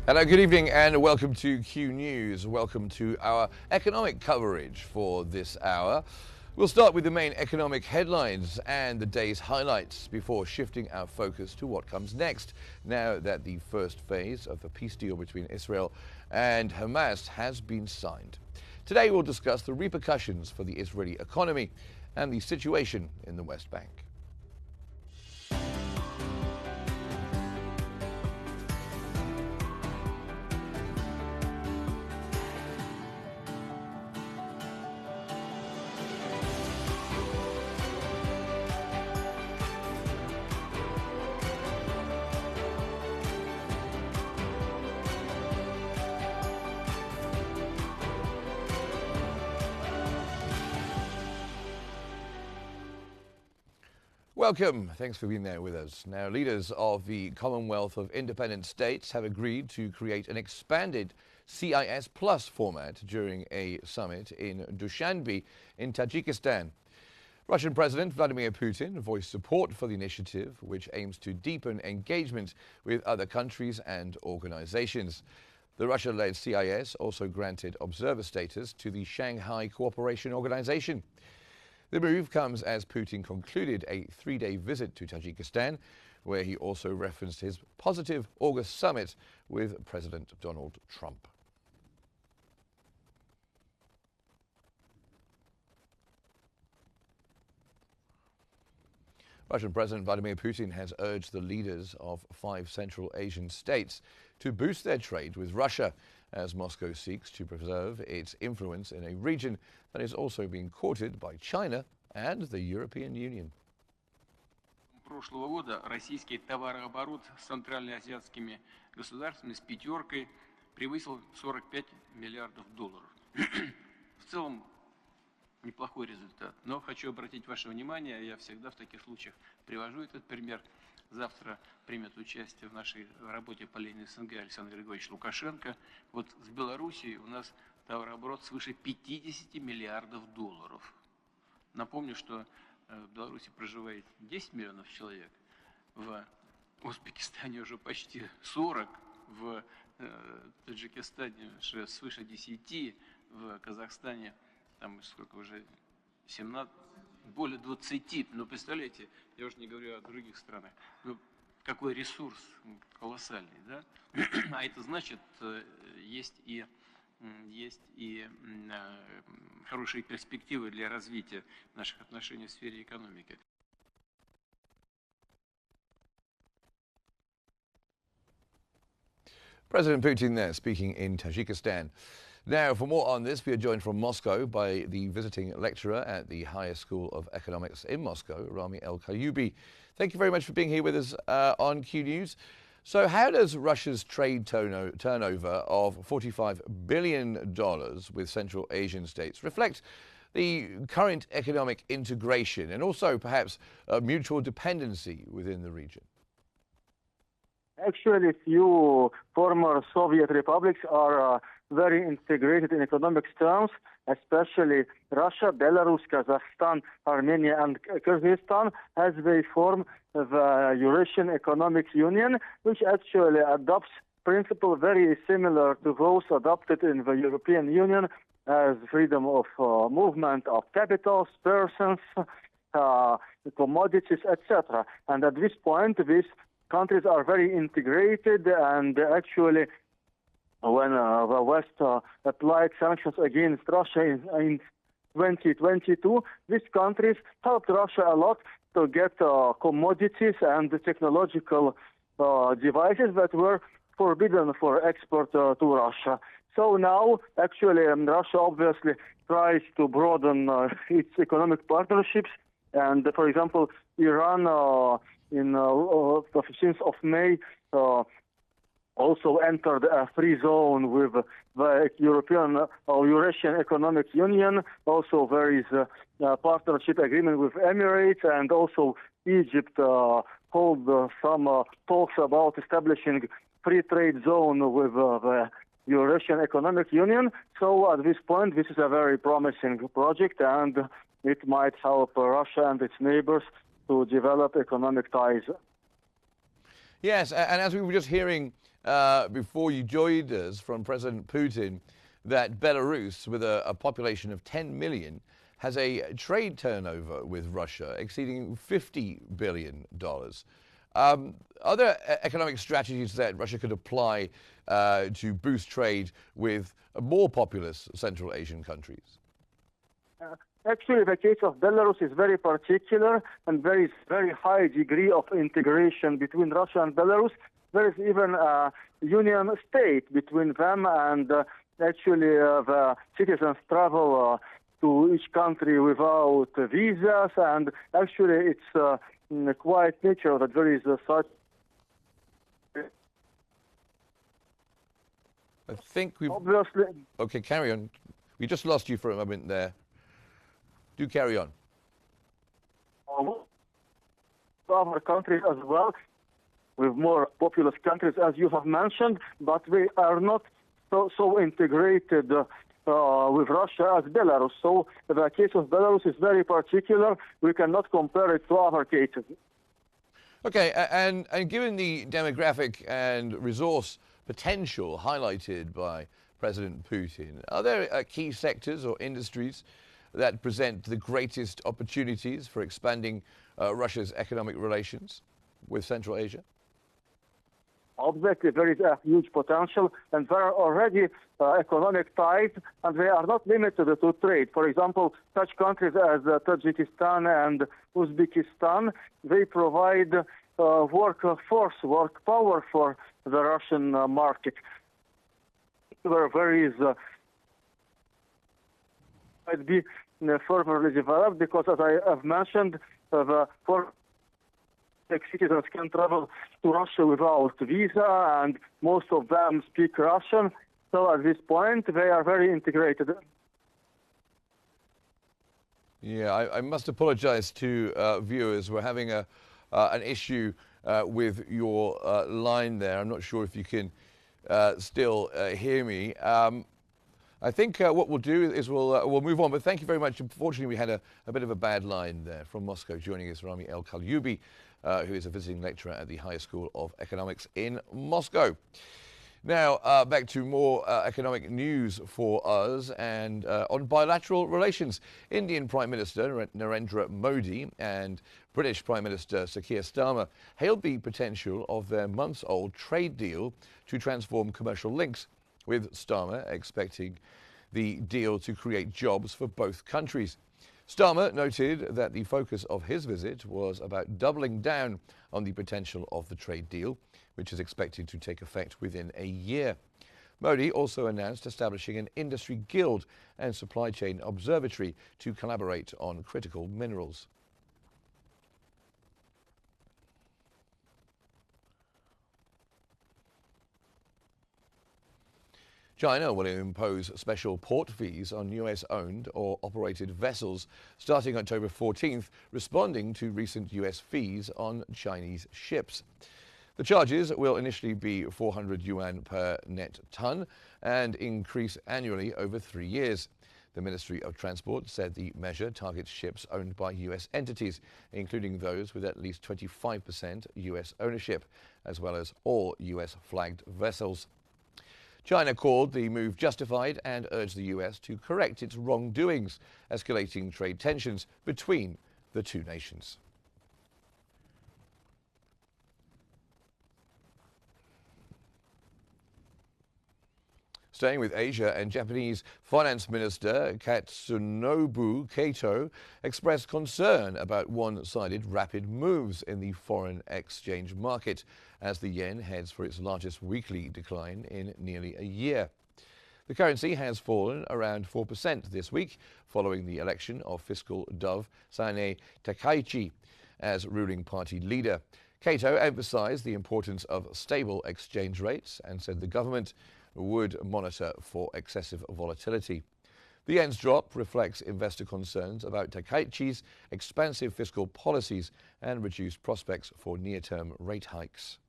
Hello, good evening and welcome to Q News. Welcome to our economic coverage for this hour. We'll start with the main economic headlines and the day's highlights before shifting our focus to what comes next now that the first phase of the peace deal between Israel and Hamas has been signed. Today we'll discuss the repercussions for the Israeli economy and the situation in the West Bank. Welcome. Thanks for being there with us. Now, leaders of the Commonwealth of Independent States have agreed to create an expanded CIS Plus format during a summit in Dushanbe in Tajikistan. Russian President Vladimir Putin voiced support for the initiative, which aims to deepen engagement with other countries and organizations. The Russia-led CIS also granted observer status to the Shanghai Cooperation Organization. The move comes as Putin concluded a three-day visit to Tajikistan, where he also referenced his positive August summit with President Donald Trump. Russian President Vladimir Putin has urged the leaders of 5 Central Asian states to boost their trade with Russia as Moscow seeks to preserve its influence in a region that is also being courted by China and the European Union. Прошлого года российский товарооборот с центральноазиатскими государствами с пятеркой превысил 45 миллиардов долларов. В целом неплохой результат. Но хочу обратить ваше внимание, я всегда в таких случаях привожу этот пример. Завтра примет участие в нашей работе по линии СНГ Александр Григорьевич Лукашенко. Вот с Белоруссией у нас товарооборот свыше 50 миллиардов долларов. Напомню, что в Беларуси проживает 10 миллионов человек, в Узбекистане уже почти 40, в Таджикистане уже свыше 10, в Казахстане там сколько уже 17, более 20. Но представляете, я уже не говорю о других странах. Ну, какой ресурс колоссальный, да? А это значит, есть и хорошие перспективы для развития наших отношений в сфере экономики. President Putin there speaking in Tajikistan. Now, for more on this, we are joined from Moscow by the visiting lecturer at the Higher School of Economics in Moscow, Rami El-Kayoubi. Thank you very much for being here with us on Q News. So how does Russia's trade turnover of $45 billion with Central Asian states reflect the current economic integration and also perhaps mutual dependency within the region? Actually, few former Soviet republics are very integrated in economic terms, especially Russia, Belarus, Kazakhstan, Armenia, and Kyrgyzstan, as they form the Eurasian Economic Union, which actually adopts principles very similar to those adopted in the European Union, as freedom of movement of capitals, persons, commodities, etc. And at this point, these countries are very integrated, and actually when the West applied sanctions against Russia in 2022, these countries helped Russia a lot to get commodities and technological devices that were forbidden for export to Russia. So now, actually, Russia obviously tries to broaden its economic partnerships, and for example, Iran in the 15th of May also entered a free zone with the European or Eurasian Economic Union. Also, there is a partnership agreement with Emirates, and also Egypt hold some talks about establishing free trade zone with the Eurasian Economic Union. So at this point, this is a very promising project, and it might help Russia and its neighbors to develop economic ties. Yes, and as we were just hearing before you joined us from President Putin that Belarus, with a population of 10 million, has a trade turnover with Russia exceeding $50 billion. Are there economic strategies that Russia could apply to boost trade with more populous Central Asian countries? Actually, the case of Belarus is very particular, and there is very high degree of integration between Russia and Belarus. There is even a union state between them, and actually the citizens travel to each country without visas, and actually it's quite natural that there is such. I think we've... Obviously. Okay, carry on. We just lost you for a moment there. Do carry on. Other countries as well, with more populous countries, as you have mentioned, but they are not so integrated with Russia as Belarus. So the case of Belarus is very particular. We cannot compare it to other cases. Okay, and given the demographic and resource potential highlighted by President Putin, are there key sectors or industries that present the greatest opportunities for expanding Russia's economic relations with Central Asia? Obviously, there is a huge potential, and there are already economic ties, and they are not limited to trade. For example, such countries as Tajikistan and Uzbekistan, they provide workforce, work power for the Russian market. Where there is might be further developed, because as I have mentioned, the citizens can travel to Russia without visa, and most of them speak Russian. So at this point, they are very integrated. Yeah, I must apologize to viewers. We're having an issue with your line there. I'm not sure if you can still hear me. I think what we'll do is we'll move on, but thank you very much. Unfortunately, we had a bit of a bad line there. From Moscow, joining us, Rami El-Kalyubi, who is a visiting lecturer at the Higher School of Economics in Moscow. Now, back to more economic news for us, and on bilateral relations. Indian Prime Minister Narendra Modi and British Prime Minister Sir Keir Starmer hailed the potential of their months-old trade deal to transform commercial links, with Starmer expecting the deal to create jobs for both countries. Starmer noted that the focus of his visit was about doubling down on the potential of the trade deal, which is expected to take effect within a year. Modi also announced establishing an industry guild and supply chain observatory to collaborate on critical minerals. China will impose special port fees on US-owned or operated vessels starting October 14th, responding to recent US fees on Chinese ships. The charges will initially be 400 yuan per net ton and increase annually over 3 years. The Ministry of Transport said the measure targets ships owned by US entities, including those with at least 25% US ownership, as well as all US-flagged vessels. China called the move justified and urged the US to correct its wrongdoings, escalating trade tensions between the two nations. Staying with Asia, and Japanese Finance Minister Katsunobu Kato expressed concern about one-sided rapid moves in the foreign exchange market as the yen heads for its largest weekly decline in nearly a year. The currency has fallen around 4% this week following the election of fiscal dove Sanae Takaichi as ruling party leader. Kato emphasized the importance of stable exchange rates and said the government would monitor for excessive volatility. The yen's drop reflects investor concerns about Takaichi's expansive fiscal policies and reduced prospects for near-term rate hikes.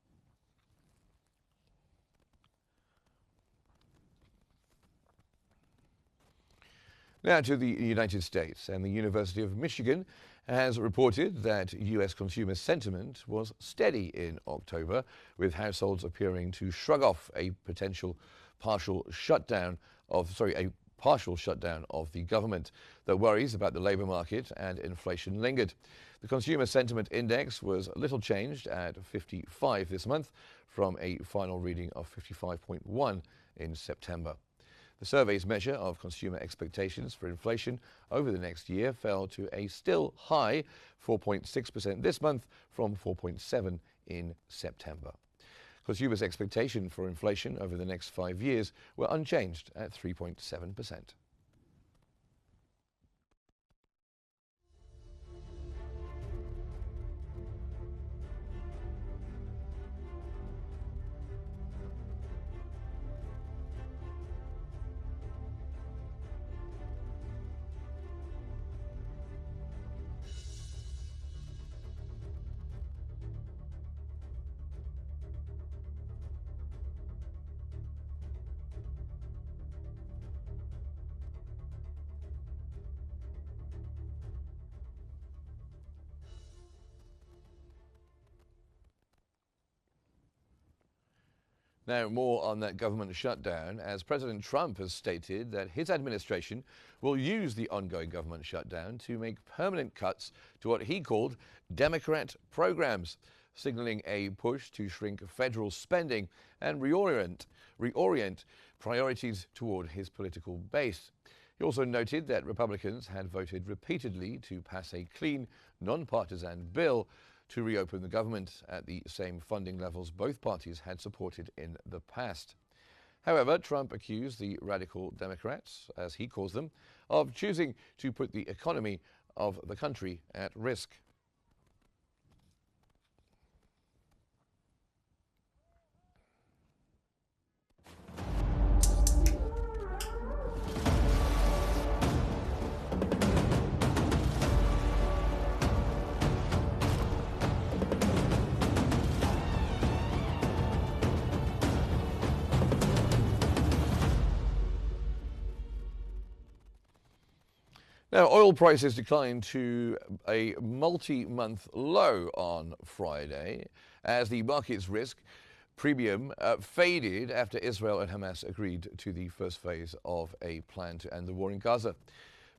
Now to the United States, and the University of Michigan has reported that U.S. consumer sentiment was steady in October, with households appearing to shrug off a partial shutdown of the government. The worries about the labour market and inflation lingered. The Consumer Sentiment Index was little changed at 55 this month, from a final reading of 55.1 in September. The survey's measure of consumer expectations for inflation over the next year fell to a still high 4.6% this month, from 4.7% in September. Consumers' expectation for inflation over the next 5 years were unchanged at 3.7%. Now, more on that government shutdown, as President Trump has stated that his administration will use the ongoing government shutdown to make permanent cuts to what he called Democrat programs, signaling a push to shrink federal spending and reorient priorities toward his political base. He also noted that Republicans had voted repeatedly to pass a clean, nonpartisan bill to reopen the government at the same funding levels both parties had supported in the past. However, Trump accused the radical Democrats, as he calls them, of choosing to put the economy of the country at risk. Now, oil prices declined to a multi-month low on Friday as the market's risk premium faded after Israel and Hamas agreed to the first phase of a plan to end the war in Gaza.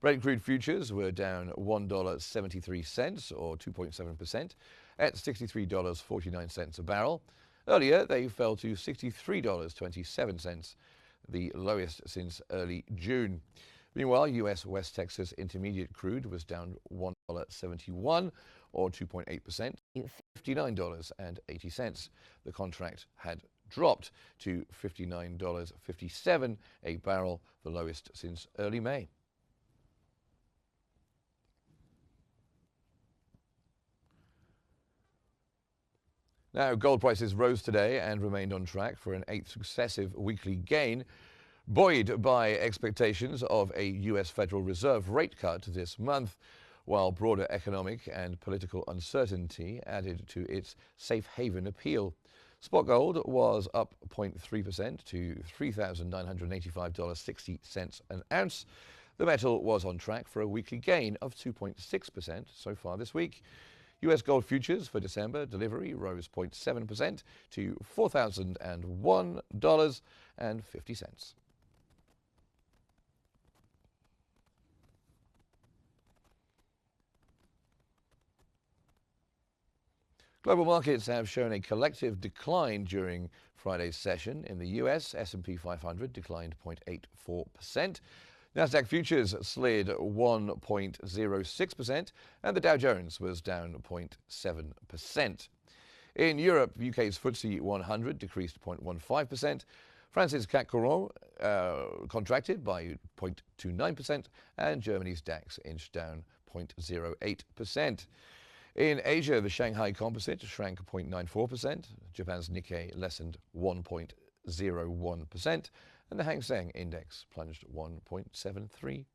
Brent crude futures were down $1.73, or 2.7%, at $63.49 a barrel. Earlier, they fell to $63.27, the lowest since early June. Meanwhile, U.S. West Texas Intermediate crude was down $1.71, or 2.8%, $59.80. The contract had dropped to $59.57 a barrel, the lowest since early May. Now, gold prices rose today and remained on track for an 8th successive weekly gain, buoyed by expectations of a U.S. Federal Reserve rate cut this month, while broader economic and political uncertainty added to its safe haven appeal. Spot gold was up 0.3% to $3,985.60 an ounce. The metal was on track for a weekly gain of 2.6% so far this week. U.S. gold futures for December delivery rose 0.7% to $4,001.50. Global markets have shown a collective decline during Friday's session. In the U.S., S&P 500 declined 0.84%. Nasdaq futures slid 1.06%, and the Dow Jones was down 0.7%. In Europe, UK's FTSE 100 decreased 0.15%. France's CAC 40 contracted by 0.29%, and Germany's DAX inched down 0.08%. In Asia, the Shanghai Composite shrank 0.94%, Japan's Nikkei lessened 1.01%, and the Hang Seng Index plunged 1.73%.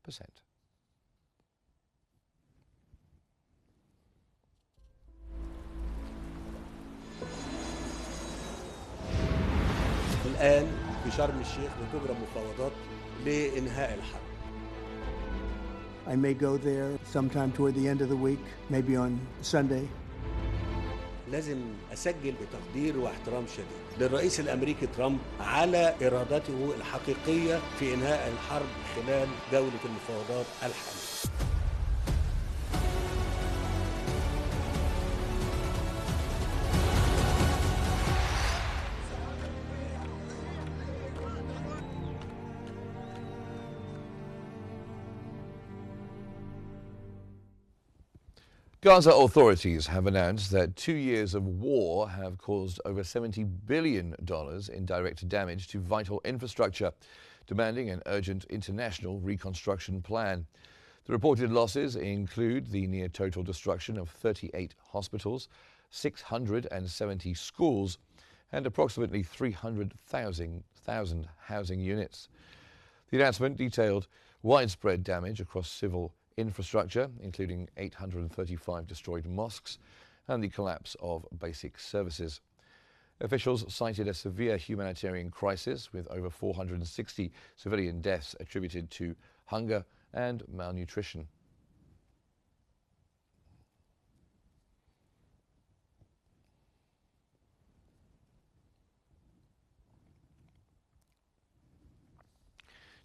الآن في شرم الشيخ بتجرى مفاوضات لإنهاء الحرب. I may go there sometime toward the end of the week, maybe on Sunday. لازم أسجل بتقدير واحترام شديد للرئيس الأمريكي ترامب على إرادته الحقيقية في إنهاء الحرب خلال جولة المفاوضات الحالية. Gaza authorities have announced that 2 years of war have caused over $70 billion in direct damage to vital infrastructure, demanding an urgent international reconstruction plan. The reported losses include the near-total destruction of 38 hospitals, 670 schools, and approximately 300,000 housing units. The announcement detailed widespread damage across civil infrastructure, including 835 destroyed mosques and the collapse of basic services. Officials cited a severe humanitarian crisis with over 460 civilian deaths attributed to hunger and malnutrition.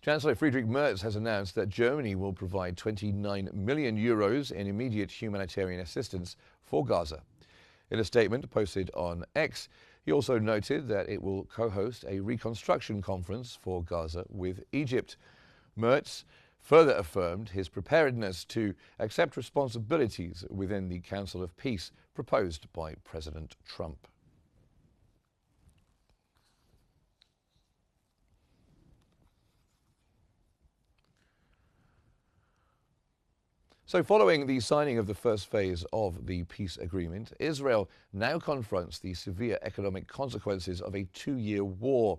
Chancellor Friedrich Merz has announced that Germany will provide 29 million euros in immediate humanitarian assistance for Gaza. In a statement posted on X, he also noted that it will co-host a reconstruction conference for Gaza with Egypt. Merz further affirmed his preparedness to accept responsibilities within the Council of Peace proposed by President Trump. So following the signing of the first phase of the peace agreement, Israel now confronts the severe economic consequences of a 2-year war,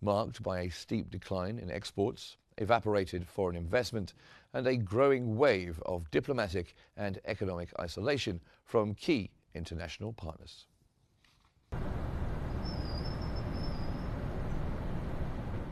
marked by a steep decline in exports, evaporated foreign investment, and a growing wave of diplomatic and economic isolation from key international partners.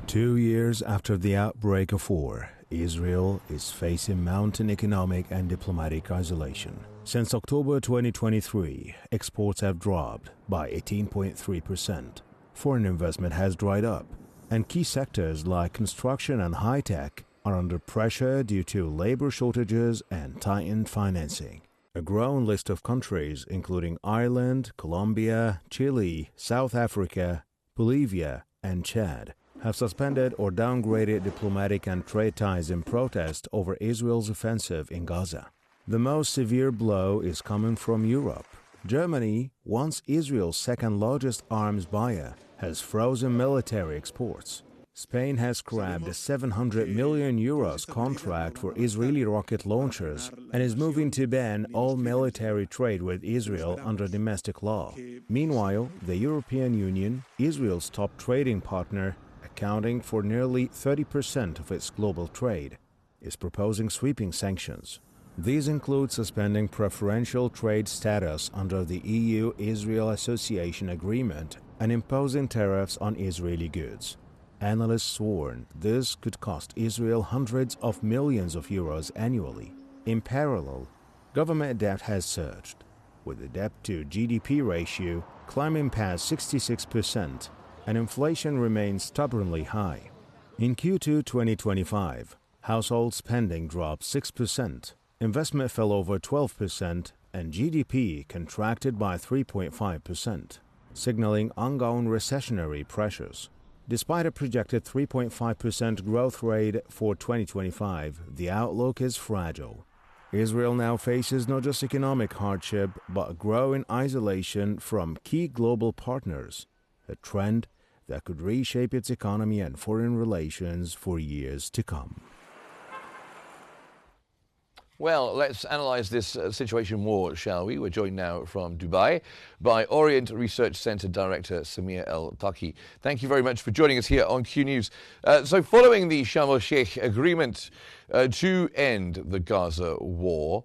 Two years after the outbreak of war, Israel is facing mounting economic and diplomatic isolation. Since October 2023, exports have dropped by 18.3%. Foreign investment has dried up, and key sectors like construction and high-tech are under pressure due to labor shortages and tightened financing. A growing list of countries, including Ireland, Colombia, Chile, South Africa, Bolivia, and Chad, have suspended or downgraded diplomatic and trade ties in protest over Israel's offensive in Gaza. The most severe blow is coming from Europe. Germany, once Israel's second-largest arms buyer, has frozen military exports. Spain has scrapped a 700 million euros contract for Israeli rocket launchers and is moving to ban all military trade with Israel under domestic law. Meanwhile, the European Union, Israel's top trading partner, accounting for nearly 30% of its global trade, is proposing sweeping sanctions. These include suspending preferential trade status under the EU-Israel Association Agreement and imposing tariffs on Israeli goods. Analysts warn this could cost Israel hundreds of millions of euros annually. In parallel, government debt has surged, with the debt-to-GDP ratio climbing past 66%, and inflation remains stubbornly high. In Q2 2025, household spending dropped 6%, investment fell over 12%, and GDP contracted by 3.5%, signaling ongoing recessionary pressures. Despite a projected 3.5% growth rate for 2025, the outlook is fragile. Israel now faces not just economic hardship, but growing isolation from key global partners, a trend that could reshape its economy and foreign relations for years to come. Well, let's analyze this situation more, shall we? We're joined now from Dubai by Orient Research Center Director Samir El-Taki. Thank you very much for joining us here on Q News. So following the Sharm el-Sheikh agreement to end the Gaza war,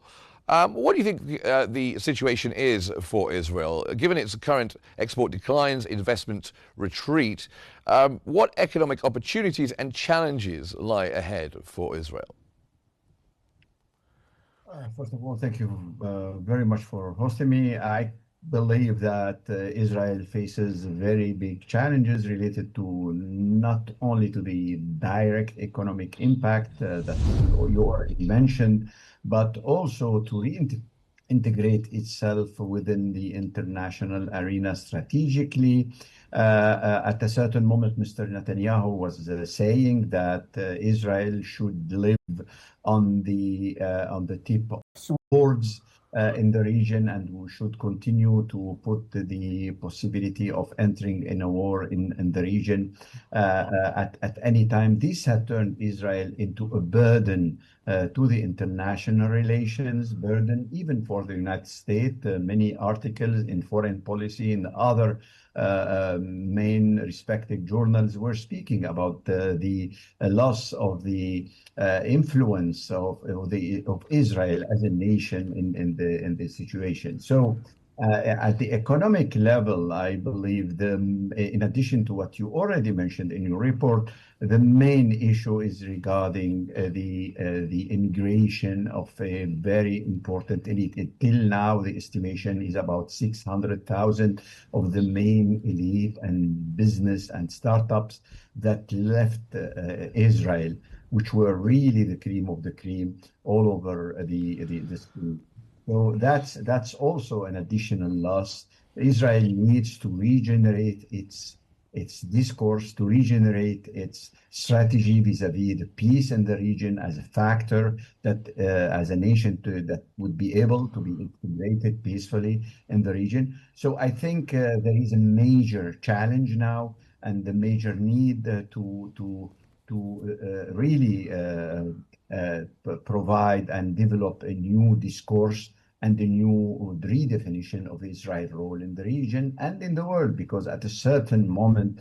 what do you think the situation is for Israel? Given its current export declines, investment retreat, what economic opportunities and challenges lie ahead for Israel? First of all, thank you very much for hosting me. I believe that Israel faces very big challenges related to not only to the direct economic impact that you already mentioned, but also to reintegrate itself within the international arena strategically. At a certain moment, Mr. Netanyahu was saying that Israel should live on the tip of swords in the region, and we should continue to put the possibility of entering in a war in the region at any time. This had turned Israel into a burden to the international relations, burden even for the United States. Many articles in Foreign Policy and other main respected journals were speaking about the loss of the influence of Israel as a nation in the situation. So. At the economic level, I believe in addition to what you already mentioned in your report, the main issue is regarding the immigration of a very important elite. Till now, the estimation is about 600,000 of the main elite and business and startups that left Israel, which were really the cream of the cream all over the screen. So that's also an additional loss. Israel needs to regenerate its discourse, to regenerate its strategy vis-a-vis the peace in the region as a factor that, as a nation, that would be able to be integrated peacefully in the region. So I think there is a major challenge now, and the major need to really provide and develop a new discourse and a new redefinition of Israel's role in the region and in the world, because at a certain moment,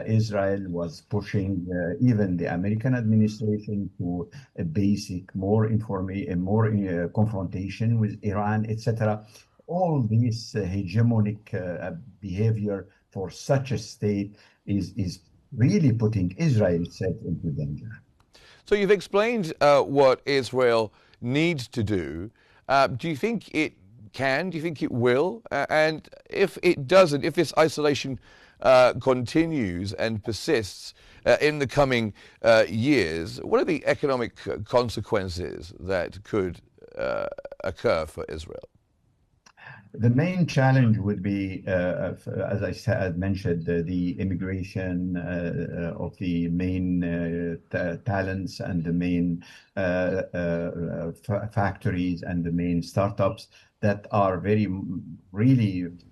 Israel was pushing even the American administration to a basic, more confrontation with Iran, etc. All this hegemonic behavior for such a state is really putting Israel itself into danger. So you've explained what Israel needs to do. Do you think it can? Do you think it will? And if it doesn't, if this isolation continues and persists in the coming years, what are the economic consequences that could occur for Israel? The main challenge would be, as I said, mentioned, the immigration of the main talents and the main factories and the main startups that are really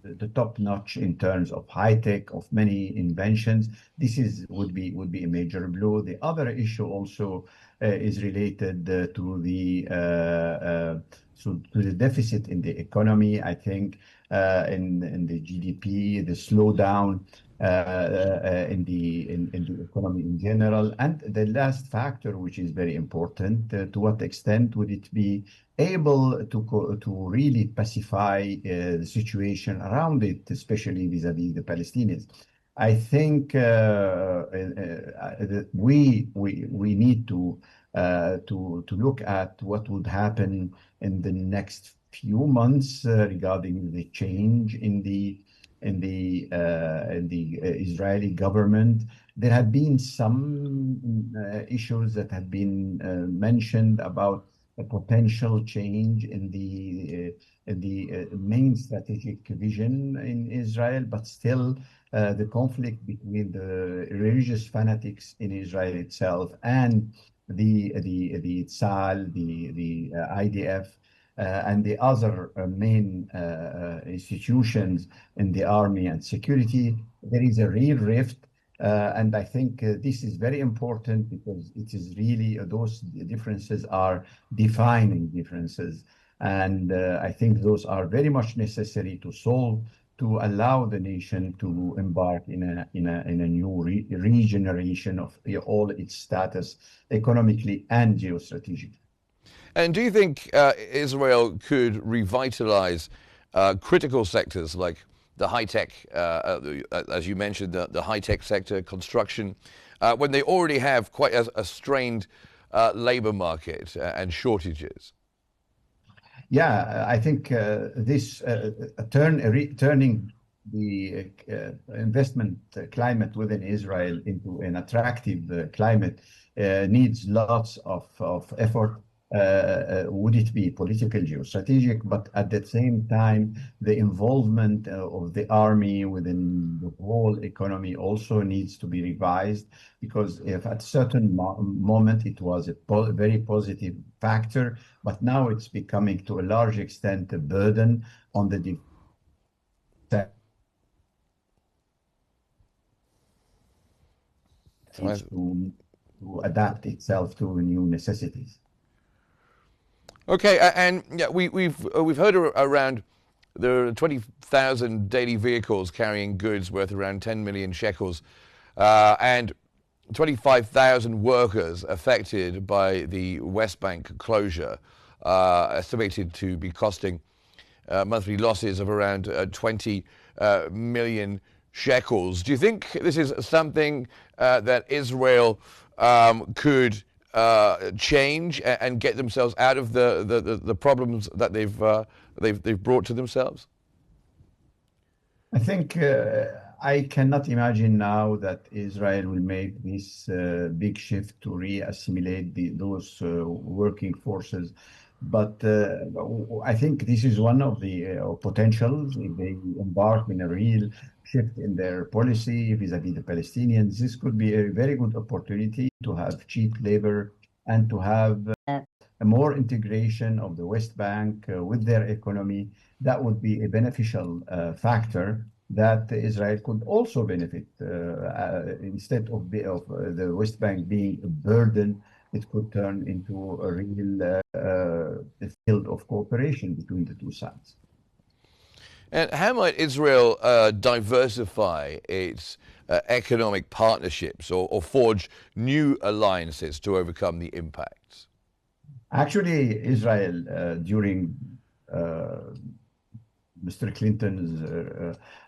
the top notch in terms of high tech, of many inventions. Would be a major blow. The other issue also is related to the deficit in the economy. I think in the GDP, the slowdown in the economy in general, and the last factor, which is very important, to what extent would it be able to really pacify the situation around it, especially vis-a-vis the Palestinians? I think we need to look at what would happen in the next few months regarding the change in the Israeli government. There have been some issues that have been mentioned about a potential change in the main strategic vision in Israel, but still the conflict between the religious fanatics in Israel itself and the Tzal, the IDF, and the other main institutions in the army and security, there is a real rift. And I think this is very important because it is really those differences are defining differences. And I think those are very much necessary to solve, to allow the nation to embark in a new regeneration of all its status economically and geostrategically. And do you think Israel could revitalize critical sectors like the high-tech, as you mentioned, the high-tech sector, construction, when they already have quite a strained labor market and shortages? Yeah, I think this turning the investment climate within Israel into an attractive climate needs lots of effort. Would it be political, geostrategic, but at the same time, the involvement of the army within the whole economy also needs to be revised, because if at a certain moment it was a very positive factor, but now it's becoming to a large extent a burden on the defense to adapt itself to new necessities. Okay, and yeah, we've heard around there are 20,000 daily vehicles carrying goods worth around 10 million shekels, and 25,000 workers affected by the West Bank closure, estimated to be costing monthly losses of around 20 million shekels. Do you think this is something that Israel could change and get themselves out of the problems that they've brought to themselves? I think I cannot imagine now that Israel will make this big shift to re-assimilate those working forces. But I think this is one of the potentials. If they embark in a real shift in their policy vis-à-vis the Palestinians, this could be a very good opportunity to have cheap labor and to have a more integration of the West Bank with their economy. That would be a beneficial factor that Israel could also benefit. Instead of the West Bank being a burden, it could turn into a real field of cooperation between the two sides. And how might Israel diversify its economic partnerships or forge new alliances to overcome the impacts? Actually, Israel, during Mr. Clinton's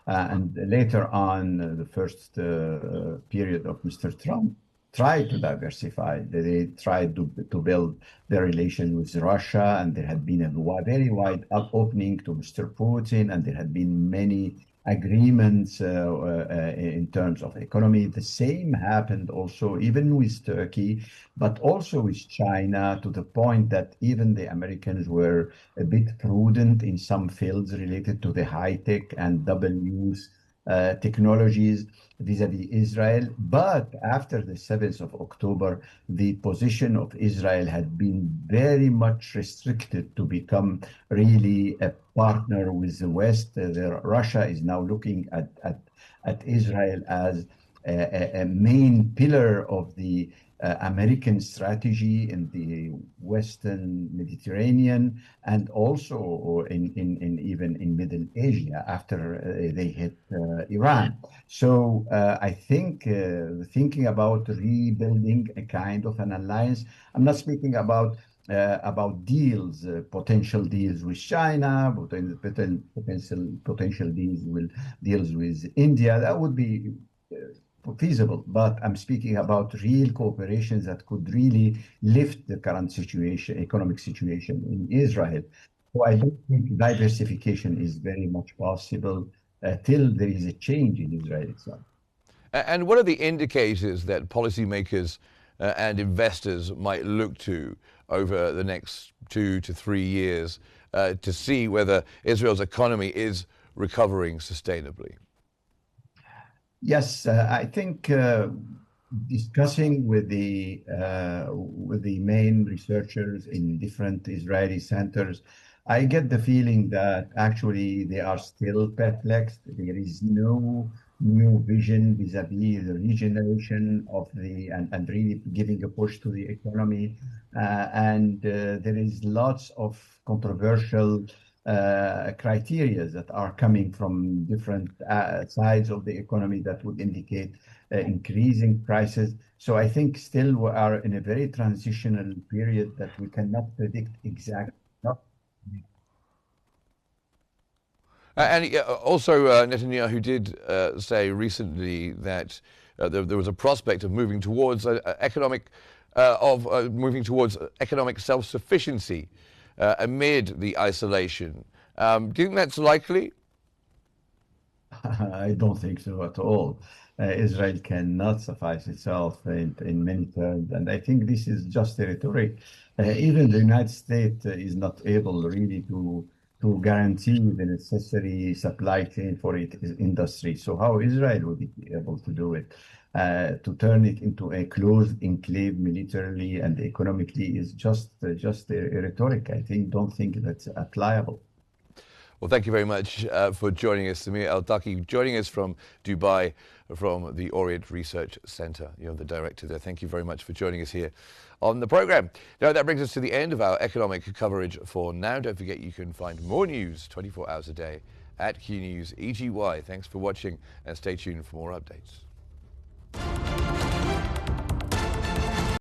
and later on the first period of Mr. Trump, tried to diversify. They tried to build their relation with Russia, and there had been a very wide opening to Mr. Putin, and there had been many agreements in terms of economy. The same happened also even with Turkey, but also with China, to the point that even the Americans were a bit prudent in some fields related to the high-tech and double-use technologies vis-à-vis Israel. But after the 7th of October, the position of Israel had been very much restricted to become really a partner with the West. Russia is now looking at Israel as a main pillar of the American strategy in the Western Mediterranean, and also even in Middle Asia after they hit Iran. So I think thinking about rebuilding a kind of an alliance, I'm not speaking about deals, potential deals with China, potential deals with India. That would be feasible, but I'm speaking about real cooperations that could really lift the current situation, economic situation in Israel. So I don't think diversification is very much possible till there is a change in Israel itself. And what are the indicators that policymakers and investors might look to over the next 2 to 3 years to see whether Israel's economy is recovering sustainably? Yes, I think discussing with the main researchers in different Israeli centers, I get the feeling that actually they are still perplexed. There is no new vision vis-a-vis the regeneration of and really giving a push to the economy, and there is lots of controversial criteria that are coming from different sides of the economy that would indicate increasing prices. So I think still we are in a very transitional period that we cannot predict exactly. And also Netanyahu did say recently that there was a prospect of moving towards economic self-sufficiency amid the isolation. Do you think that's likely? I don't think so at all. Israel cannot suffice itself in many terms, and I think this is just a rhetoric. Even the United States is not able really to guarantee the necessary supply chain for its industry. So how Israel would be able to do it? To turn it into a closed enclave militarily and economically is just a rhetoric. I don't think that's applicable. Well, thank you very much for joining us, Samir Al-Taqi, joining us from Dubai, from the Orient Research Center. You're the director there. Thank you very much for joining us here on the program. Now, that brings us to the end of our economic coverage for now. Don't forget you can find more news 24 hours a day at Qnews EGY. Thanks for watching and stay tuned for more updates.